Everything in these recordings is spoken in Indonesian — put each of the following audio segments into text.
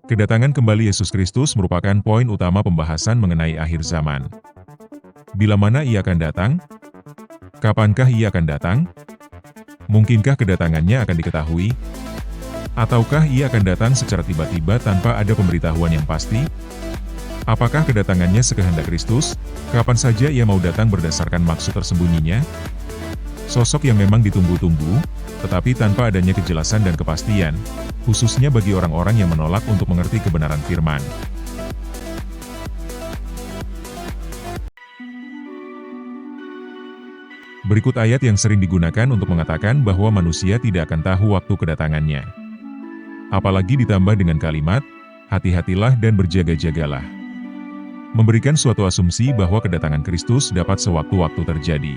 Kedatangan kembali Yesus Kristus merupakan poin utama pembahasan mengenai akhir zaman. Bila mana Ia akan datang? Kapankah Ia akan datang? Mungkinkah kedatangannya akan diketahui? Ataukah Ia akan datang secara tiba-tiba tanpa ada pemberitahuan yang pasti? Apakah kedatangannya sekehendak Kristus? Kapan saja Ia mau datang berdasarkan maksud tersembunyinya? Sosok yang memang ditunggu-tunggu, tetapi tanpa adanya kejelasan dan kepastian, khususnya bagi orang-orang yang menolak untuk mengerti kebenaran firman. Berikut ayat yang sering digunakan untuk mengatakan bahwa manusia tidak akan tahu waktu kedatangannya. Apalagi ditambah dengan kalimat, hati-hatilah dan berjaga-jagalah. Memberikan suatu asumsi bahwa kedatangan Kristus dapat sewaktu-waktu terjadi.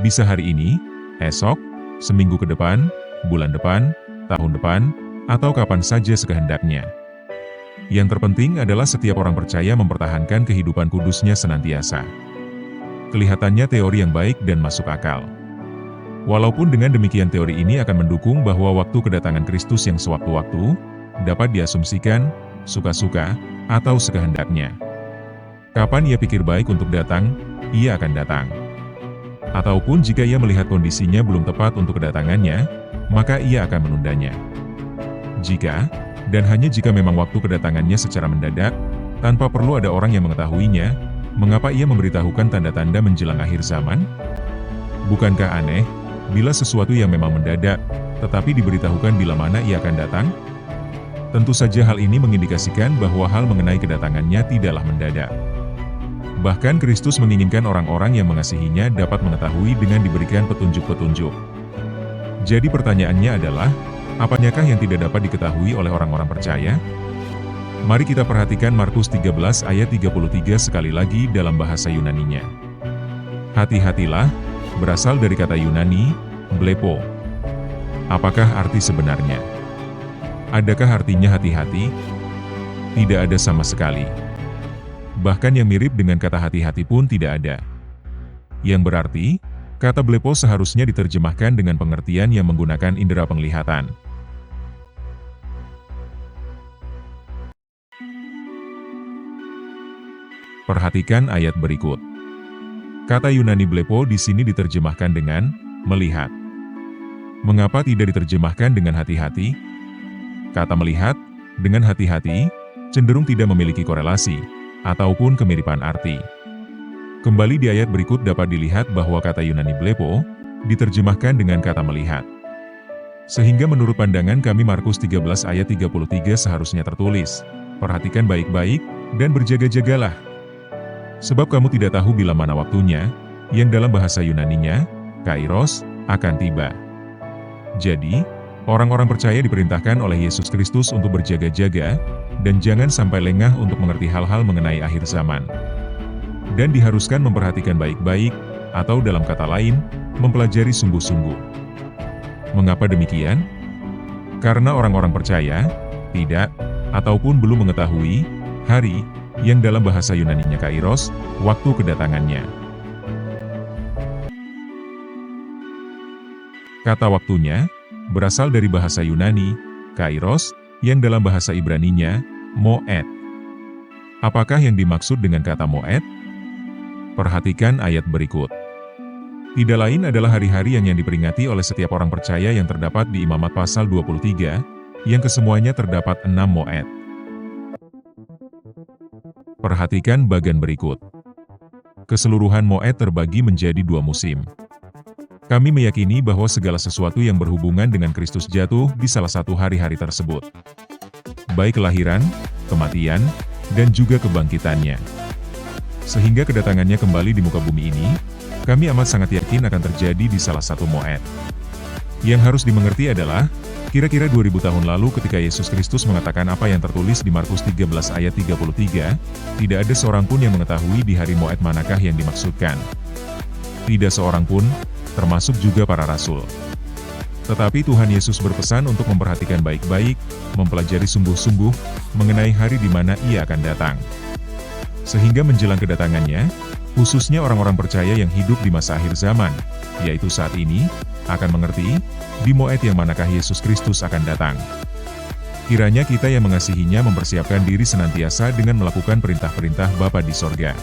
Bisa hari ini, esok, seminggu ke depan, bulan depan, tahun depan, atau kapan saja sekehendaknya. Yang terpenting adalah setiap orang percaya mempertahankan kehidupan kudusnya senantiasa. Kelihatannya teori yang baik dan masuk akal. Walaupun dengan demikian teori ini akan mendukung bahwa waktu kedatangan Kristus yang sewaktu-waktu, dapat diasumsikan, suka-suka, atau sekehendaknya. Kapan ia pikir baik untuk datang, ia akan datang. Ataupun jika ia melihat kondisinya belum tepat untuk kedatangannya, maka ia akan menundanya. Jika, dan hanya jika memang waktu kedatangannya secara mendadak, tanpa perlu ada orang yang mengetahuinya, mengapa ia memberitahukan tanda-tanda menjelang akhir zaman? Bukankah aneh, bila sesuatu yang memang mendadak, tetapi diberitahukan bila mana ia akan datang? Tentu saja hal ini mengindikasikan bahwa hal mengenai kedatangannya tidaklah mendadak. Bahkan Kristus menginginkan orang-orang yang mengasihinya dapat mengetahui dengan diberikan petunjuk-petunjuk. Jadi pertanyaannya adalah, apanyakah yang tidak dapat diketahui oleh orang-orang percaya? Mari kita perhatikan Markus 13 ayat 33 sekali lagi dalam bahasa Yunaninya. Hati-hatilah, berasal dari kata Yunani, blepo. Apakah arti sebenarnya? Adakah artinya hati-hati? Tidak ada sama sekali. Bahkan yang mirip dengan kata hati-hati pun tidak ada. Yang berarti, kata blepo seharusnya diterjemahkan dengan pengertian yang menggunakan indera penglihatan. Perhatikan ayat berikut. Kata Yunani blepo di sini diterjemahkan dengan melihat. Mengapa tidak diterjemahkan dengan hati-hati? Kata melihat dengan hati-hati cenderung tidak memiliki korelasi ataupun kemiripan arti. Kembali di ayat berikut dapat dilihat bahwa kata Yunani blepo diterjemahkan dengan kata melihat. Sehingga menurut pandangan kami Markus 13 ayat 33 seharusnya tertulis, perhatikan baik-baik dan berjaga-jagalah. Sebab kamu tidak tahu bila mana waktunya, yang dalam bahasa Yunaninya, kairos, akan tiba. Jadi, orang-orang percaya diperintahkan oleh Yesus Kristus untuk berjaga-jaga, dan jangan sampai lengah untuk mengerti hal-hal mengenai akhir zaman. Dan diharuskan memperhatikan baik-baik, atau dalam kata lain, mempelajari sungguh-sungguh. Mengapa demikian? Karena orang-orang percaya, tidak, ataupun belum mengetahui, hari, yang dalam bahasa Yunaninya kairos, waktu kedatangannya. Kata waktunya, berasal dari bahasa Yunani, kairos, yang dalam bahasa Ibraninya, moed. Apakah yang dimaksud dengan kata moed? Perhatikan ayat berikut. Tidak lain adalah hari-hari yang diperingati oleh setiap orang percaya yang terdapat di Imamat pasal 23, yang kesemuanya terdapat 6 moed. Perhatikan bagian berikut. Keseluruhan moed terbagi menjadi 2 musim. Kami meyakini bahwa segala sesuatu yang berhubungan dengan Kristus jatuh di salah satu hari-hari tersebut. Baik kelahiran, kematian, dan juga kebangkitannya. Sehingga kedatangannya kembali di muka bumi ini, kami amat sangat yakin akan terjadi di salah satu moed. Yang harus dimengerti adalah, kira-kira 2000 tahun lalu ketika Yesus Kristus mengatakan apa yang tertulis di Markus 13 ayat 33, tidak ada seorang pun yang mengetahui di hari moed manakah yang dimaksudkan. Tidak seorang pun, termasuk juga para rasul. Tetapi Tuhan Yesus berpesan untuk memperhatikan baik-baik, mempelajari sungguh-sungguh, mengenai hari di mana Ia akan datang. Sehingga menjelang kedatangannya, Khususnya orang-orang percaya yang hidup di masa akhir zaman, yaitu saat ini, akan mengerti, di Moed yang manakah Yesus Kristus akan datang. Kiranya kita yang mengasihinya mempersiapkan diri senantiasa dengan melakukan perintah-perintah Bapa di sorga.